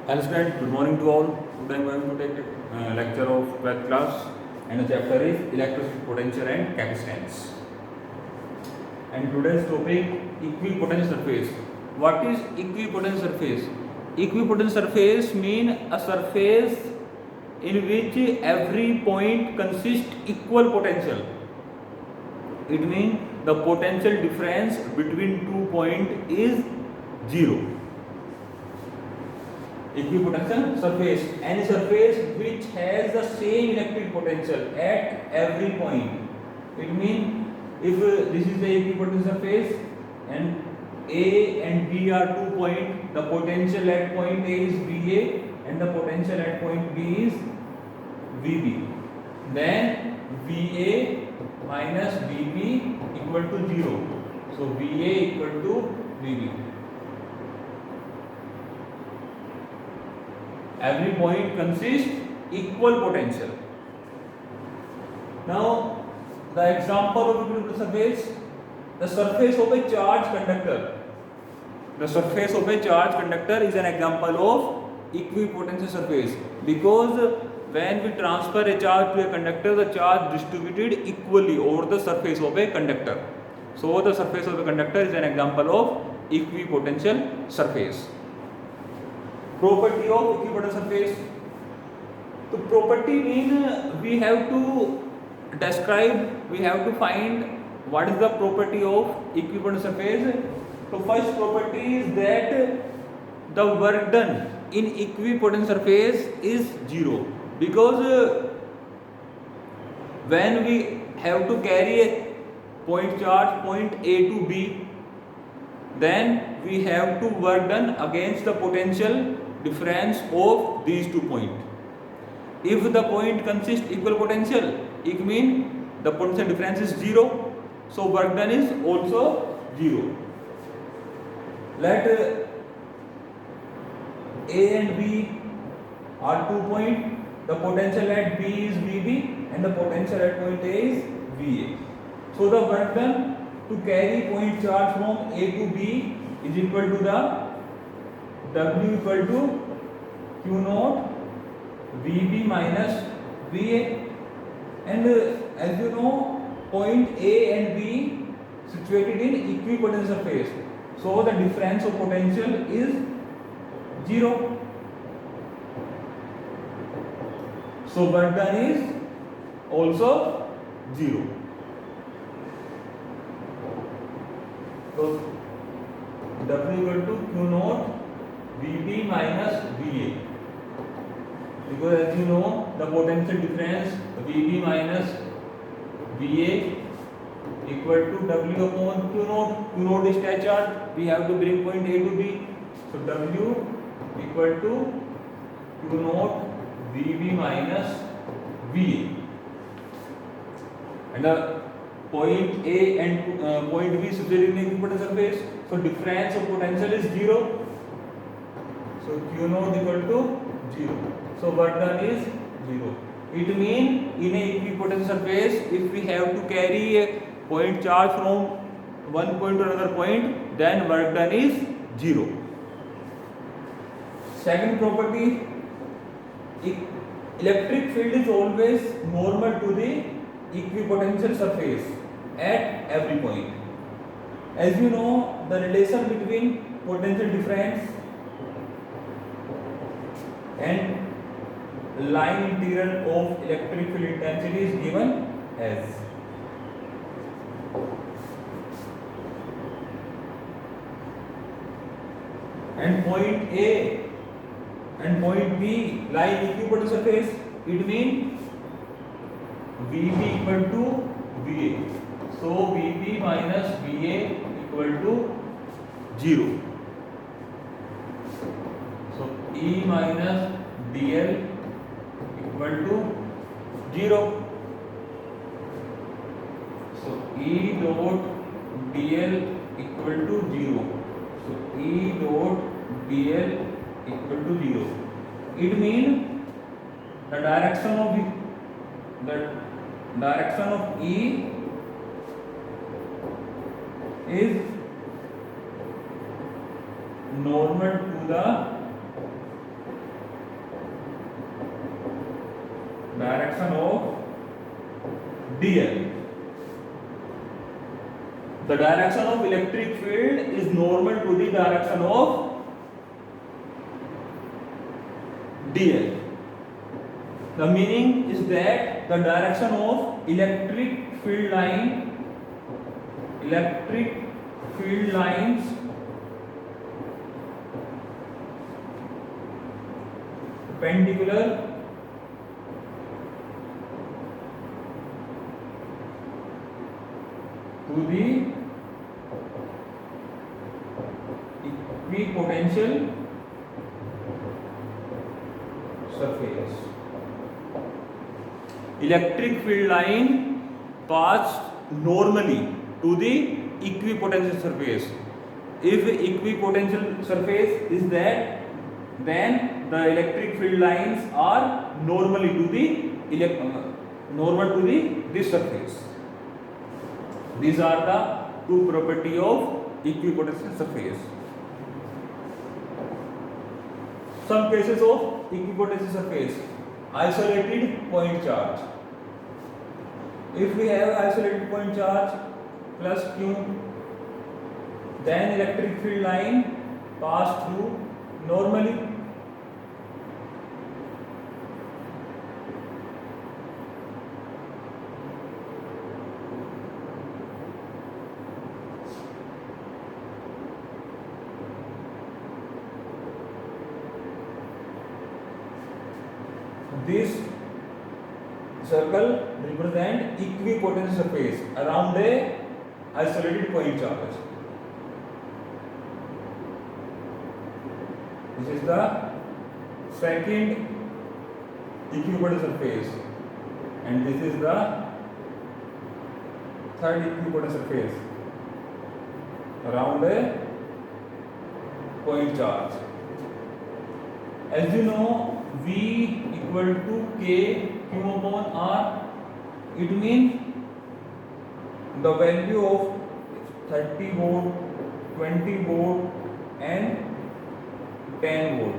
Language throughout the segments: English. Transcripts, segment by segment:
Hello students, good morning to all. Today I am going to take a lecture of 12th class and the chapter is electric potential and capacitance. And today's topic equipotent surface. What is equipotent surface? Equipotent surface mean a surface in which every point consists equal potential. It means the potential difference between 2 points is 0. Equipotential surface, any surface which has the same electric potential at every point. It means if this is the equipotential surface and A and B are 2 points, the potential at point A is VA and the potential at point B is VB. Then VA minus VB equal to 0. So VA equal to VB. Every point consists equal potential. Now, the example of equipotent surface, the surface of a charged conductor. The surface of a charged conductor is an example of equipotential surface because when we transfer a charge to a conductor, the charge distributed equally over the surface of a conductor. So, the surface of a conductor is an example of equipotential surface. Property of equipotent surface. So property means we have to describe, we have to find what is the property of equipotent surface. So first property is that the work done in equipotent surface is 0 because when we have to carry a point charge point A to B, then we have to work done against the potential difference of these 2 points. If the point consists equal potential, it means the potential difference is 0. So work done is also 0. Let A and B are 2 points. The potential at B is VB and the potential at point A is VA. So the work done to carry point charge from A to B is equal to the W equal to Q naught VB minus VA, and as you know, point A and B situated in equipotent surface, so the difference of potential is 0. So work done is also 0. So W equal to Q naught VB minus VA, because as you know the potential difference VB minus VA equal to W upon Q naught. Q naught is attached charge, we have to bring point A to B, so W equal to Q naught VB minus VA, and the point A and point B situated in equipotent surface, so difference of potential is 0. So Q naught equal to 0. So work done is 0. It means in a equipotent surface, if we have to carry a point charge from one point to another point, then work done is 0. Second property, electric field is always normal to the equipotential surface at every point. As you know, the relation between potential difference and line integral of electric field intensity is given as and point A and point B lie in equipotent surface. It means VB equal to VA. So VB minus VA equal to 0. So E minus DL equal to 0. So E dot DL equal to 0. So E dot DL equal to 0. It means the direction of E is normal to the direction of dl. The direction of electric field is normal to the direction of dl. The meaning is that the direction of electric field lines perpendicular to the equipotential surface. Electric field line pass normally to the equipotential surface. If equipotential surface is there, then the electric field lines are normally to the this surface. These are the two property of equipotential surface. Some cases of equipotential surface: isolated point charge. If we have isolated point charge plus q, then electric field line pass through normally. This circle represent equipotential surface around a isolated point charge. This is the second equipotential surface, and this is the third equipotential surface around a point charge. As you know, V equal to K Q upon R. It means the value of 30 volt, 20 volt and 10 volt.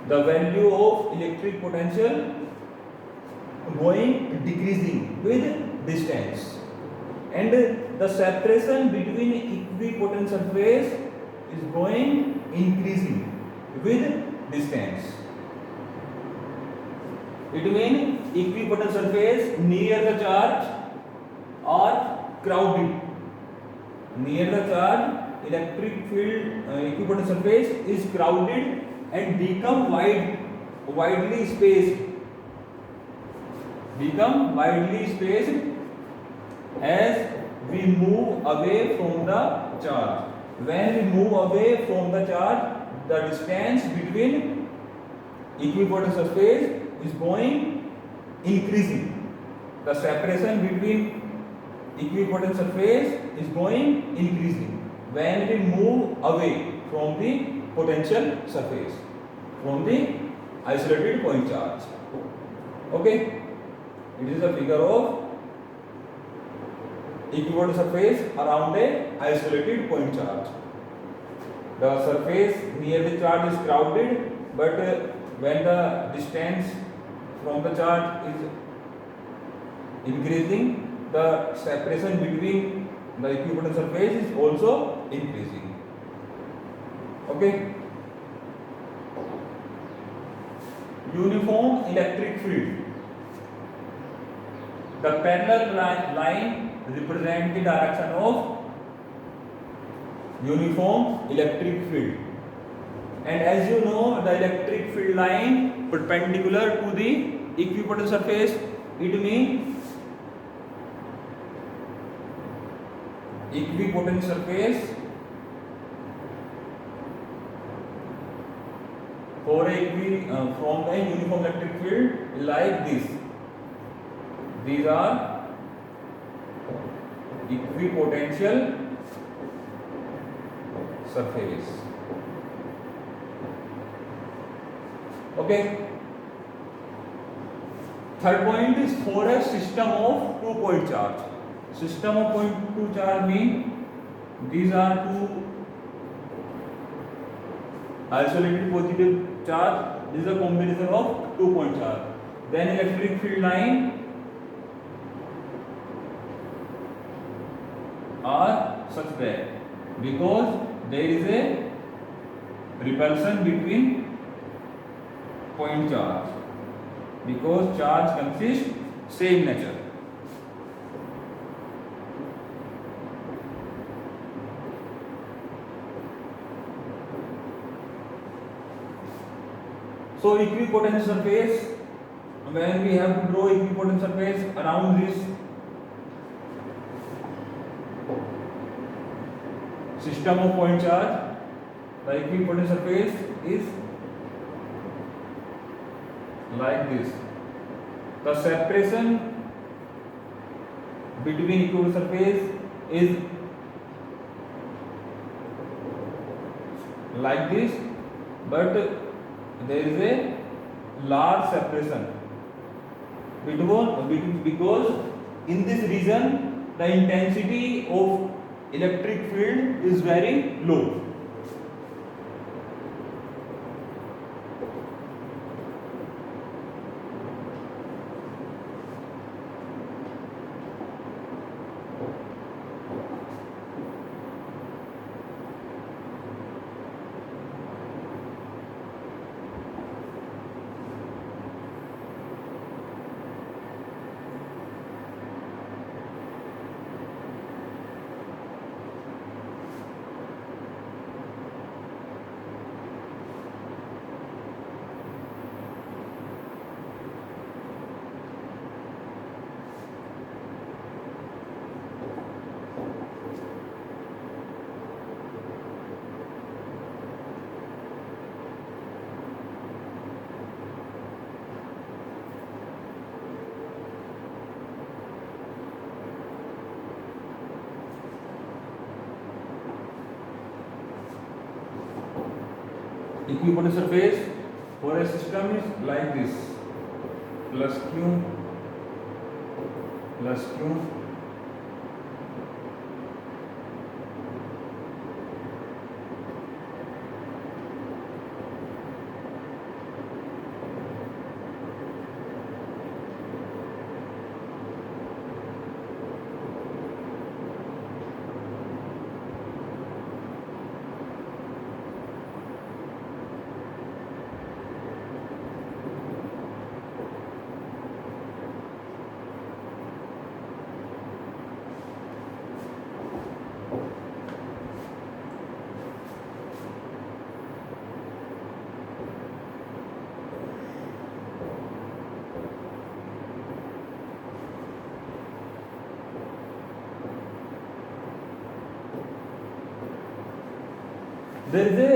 The value of electric potential going decreasing with distance, and the separation between equipotential surface is going increasing with distance. It means equipotential surface near the charge are crowded. Near the charge, electric field equipotential surface is crowded and become widely spaced. Become widely spaced as we move away from the charge. When we move away from the charge, the distance between equipotential surface is going increasing. The separation between equipotential surface is going increasing when we move away from the potential surface, from the isolated point charge. Okay, it is a figure of equipotential surface around a isolated point charge. The surface near the charge is crowded, but when the distance from the charge is increasing, the separation between the equipotential surface is also increasing. Okay. Uniform electric field. The parallel line represents the direction of uniform electric field, and as you know, the electric field line perpendicular to the equipotential surface, it means equipotential surface for from a uniform electric field like this. These are equipotential surface. Okay. Third point is for a system of 2-point charge. System of two charge mean these are two isolated positive charge. This is a combination of 2-point charge. then electric field line are such that because there is a repulsion between point charge, because charge consists same nature. So equipotent surface, when we have to draw equipotent surface around this system of point charge, the equipotent surface is like this. The separation between equipotent surface is like this, but there is a large separation because in this region the intensity of electric field is very low. Equipotent surface for a system is like this, plus Q plus Q there is a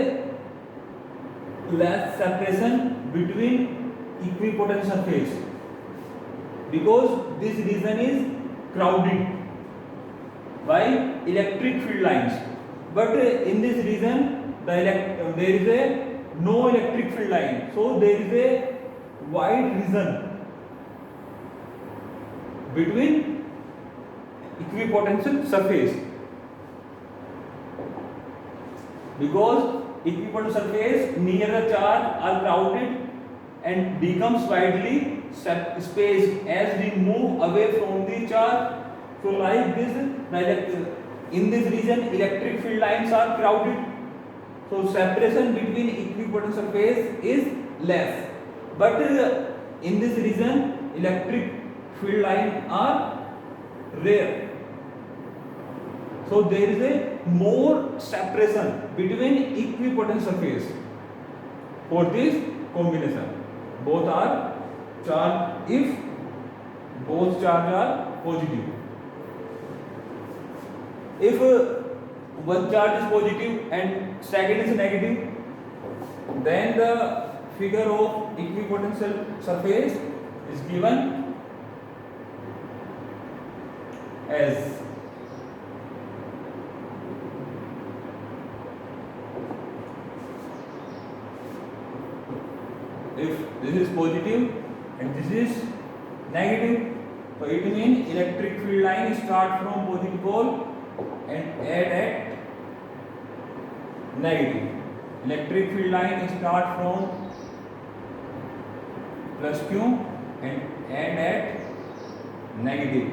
less separation between equipotent surface because this region is crowded by electric field lines, but in this region there is a no electric field line, so there is a wide region between equipotential surface. Because equipotent surface near the charge are crowded and becomes widely spaced as we move away from the charge. So like this, in this region electric field lines are crowded, so separation between equipotent surface is less, but in this region electric field lines are rare. So there is a more separation between equipotent surface for this combination. Both are charged if both charges are positive. If one charge is positive and second is negative, then the figure of equipotential surface is given as if this is positive and this is negative, so it means electric field line start from positive pole and end at negative. Electric field line start from plus Q and at negative.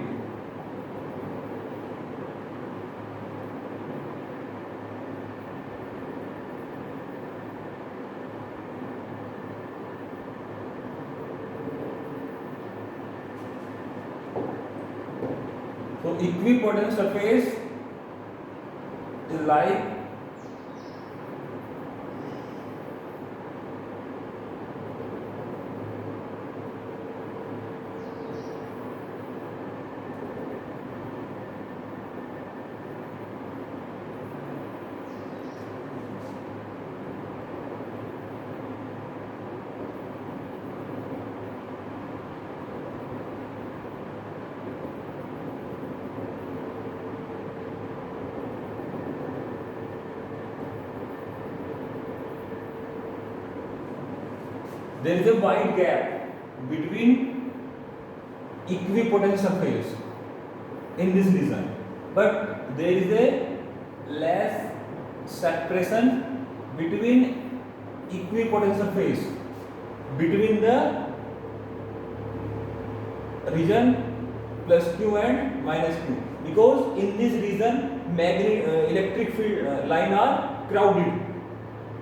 So equipotent surface is like there is a wide gap between equipotent surface in this region, but there is a less separation between equipotent surface between the region plus Q and minus Q, because in this region electric field line are crowded,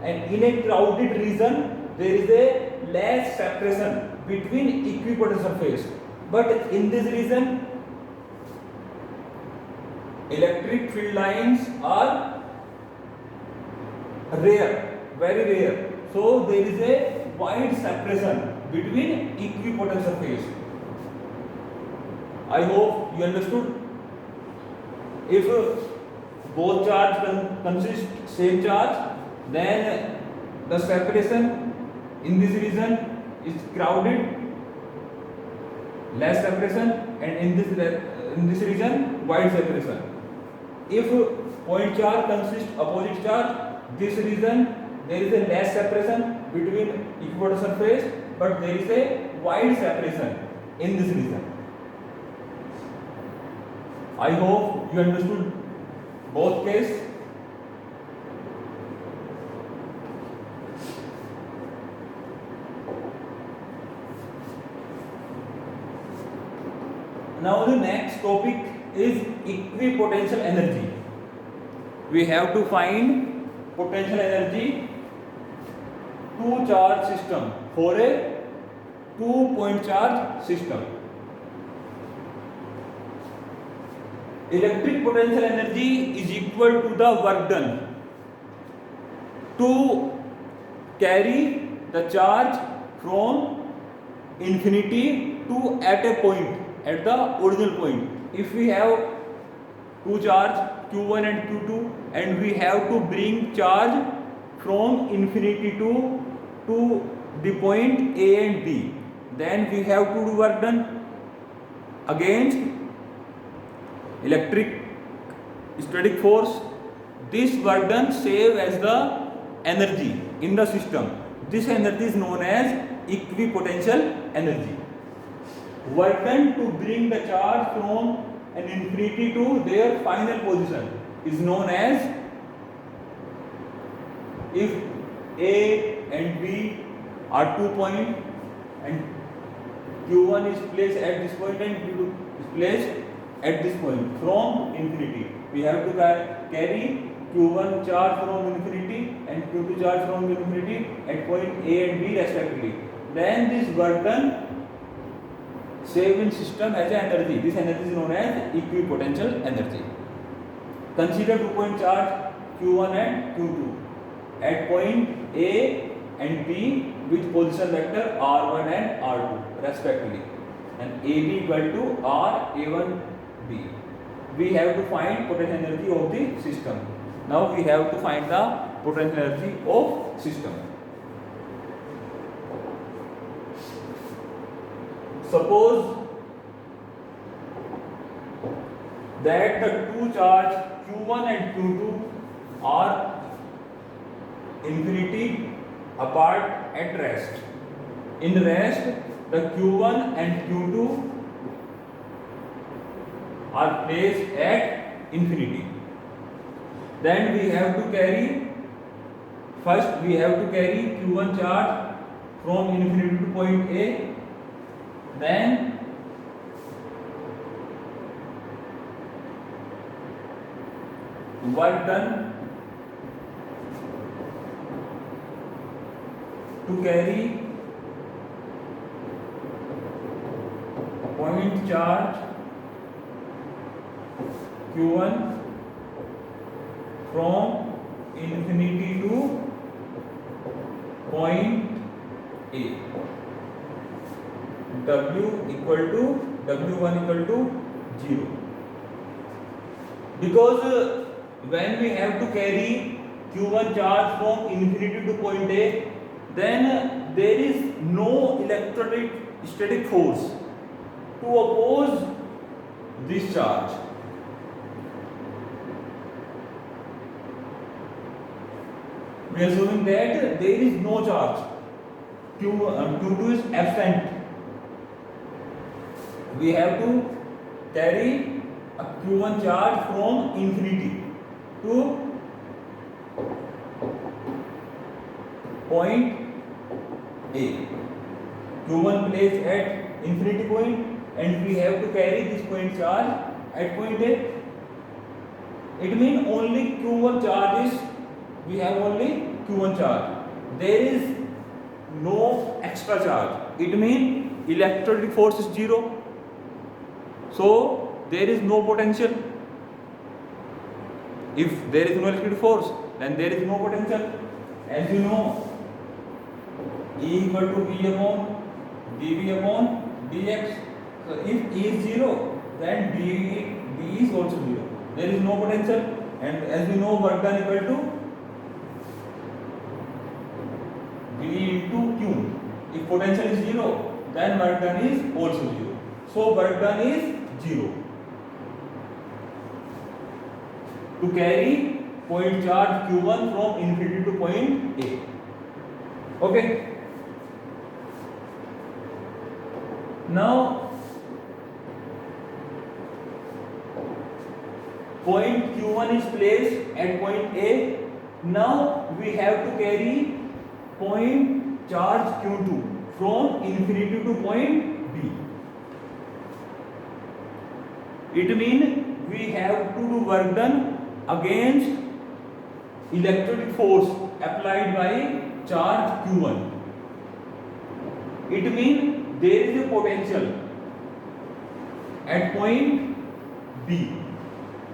and in a crowded region there is a less separation between equipotent surface, but in this region electric field lines are rare, very rare, so there is a wide separation between equipotent surface. I hope you understood. If both charge consist same charge, then the separation in this region is crowded, less separation, and in this region wide separation. If point charge consists opposite charge, this region there is a less separation between equipotent surface, but there is a wide separation in this region. I hope you understood both cases. Now the next topic is equipotential energy. We have to find potential energy two charge system for a 2-point charge system. Electric potential energy is equal to the work done to carry the charge from infinity to at a point, at the original point. If we have two charge Q1 and Q2 and we have to bring charge from infinity to the point A and B, then we have to do work done against electric static force. This work done save as the energy in the system. This energy is known as equipotential energy. Work done to bring the charge from an infinity to their final position is known as, if A and B are 2 points and Q1 is placed at this point and Q2 is placed at this point from infinity, we have to carry Q1 charge from infinity and Q2 charge from infinity at point A and B respectively. Then this work done save in system as an energy. This energy is known as equipotential energy. Consider 2-point charge Q1 and Q2 at point A and B with position vector R1 and R2 respectively, and AB equal to RA1B. We have to find potential energy of the system. Now we have to find the potential energy of system. Suppose that the two charge Q1 and Q2 are infinity apart at rest. In rest, the Q1 and Q2 are placed at infinity. Then we have to carry, first we have to carry Q1 charge from infinity to point A. then work done to carry point charge Q1 from infinity to point A. W equal to W1 equal to 0. Because when we have to carry Q1 charge from infinity to point A, then there is no electrostatic force to oppose this charge. We are assuming that there is no charge. Q2 is absent. We have to carry a Q1 charge from infinity to point A. Q1 placed at infinity point, and we have to carry this point charge at point A. It means only Q1 charge is, we have only Q1 charge. There is no extra charge. It means electrostatic force is 0. So there is no potential. If there is no electric force, then there is no potential. As you know, E equal to V upon dV upon dx. So if E is 0, then d is also 0. There is no potential, and as you know, work done equal to V into Q. If potential is 0, then work done is also 0. So work done is 0. To carry point charge Q1 from infinity to point A. Okay. Now point Q1 is placed at point A. Now we have to carry point charge Q2 from infinity to point B. It means we have to do work done against electric force applied by charge Q1. It means there is a potential at point B.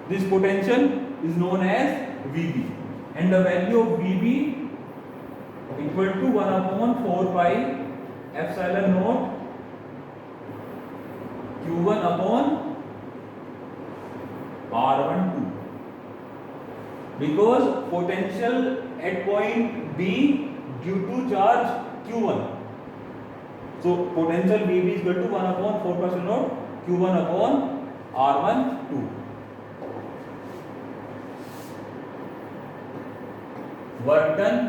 This potential is known as VB, and the value of VB equal to 1 upon 4 pi epsilon naught Q1 upon R12, because potential at point B due to charge Q1. So potential VB is equal to 1 upon 4 pi epsilon naught Q1 upon R12. Work done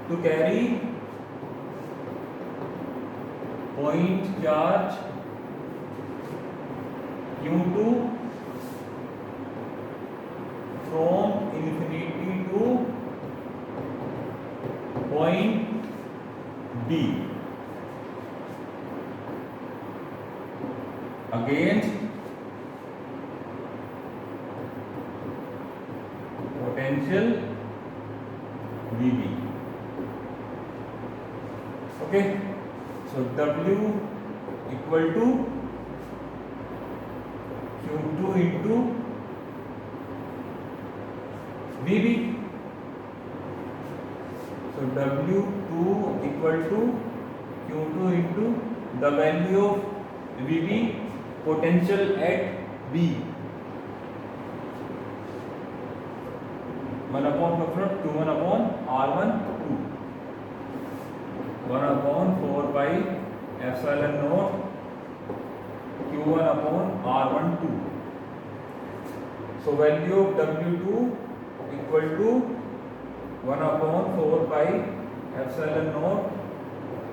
to carry point charge Q2 from infinity to point B against potential VB. Okay, so W equal to Q2 into VB. So W2 equal to Q2 into the value of VB, potential at B, 1 upon Q1 upon R12, 1 upon 4 pi epsilon naught Q1 upon R12. So value of W2 equal to 1 upon 4 pi epsilon naught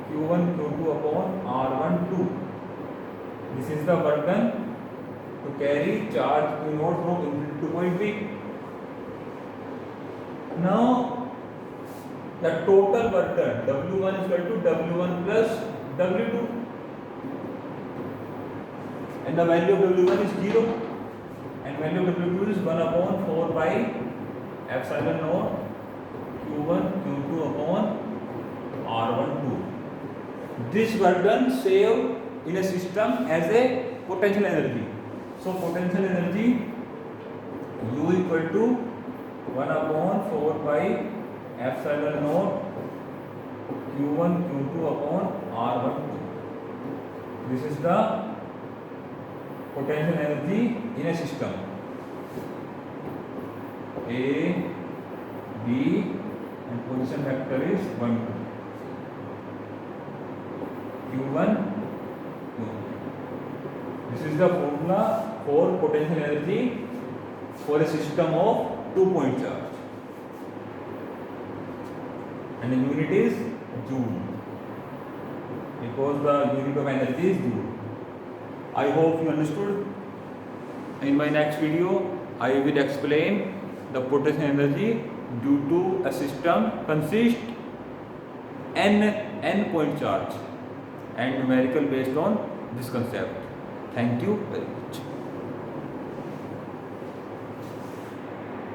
Q1 Q2 upon R12. This is the work done to carry charge Q0 from infinity to point B. Now the total work done, W1 is equal to W1 plus W2, and the value of W1 is 0 and value of W2 is 1 upon 4 by epsilon naught Q1 Q2 upon R12. This work done saved in a system as a potential energy. So potential energy U equal to 1 upon 4 by epsilon naught Q1 Q2 upon R12. This is the potential energy in a system. A, B, and position vector is 1, 2. Q1, Q2. This is the formula for potential energy for a system of 2-point charge, and the unit is joule, because the unit of energy is joule. I hope you understood. In my next video, I will explain the potential energy due to a system consists n point charge and numerical based on this concept. Thank you very much.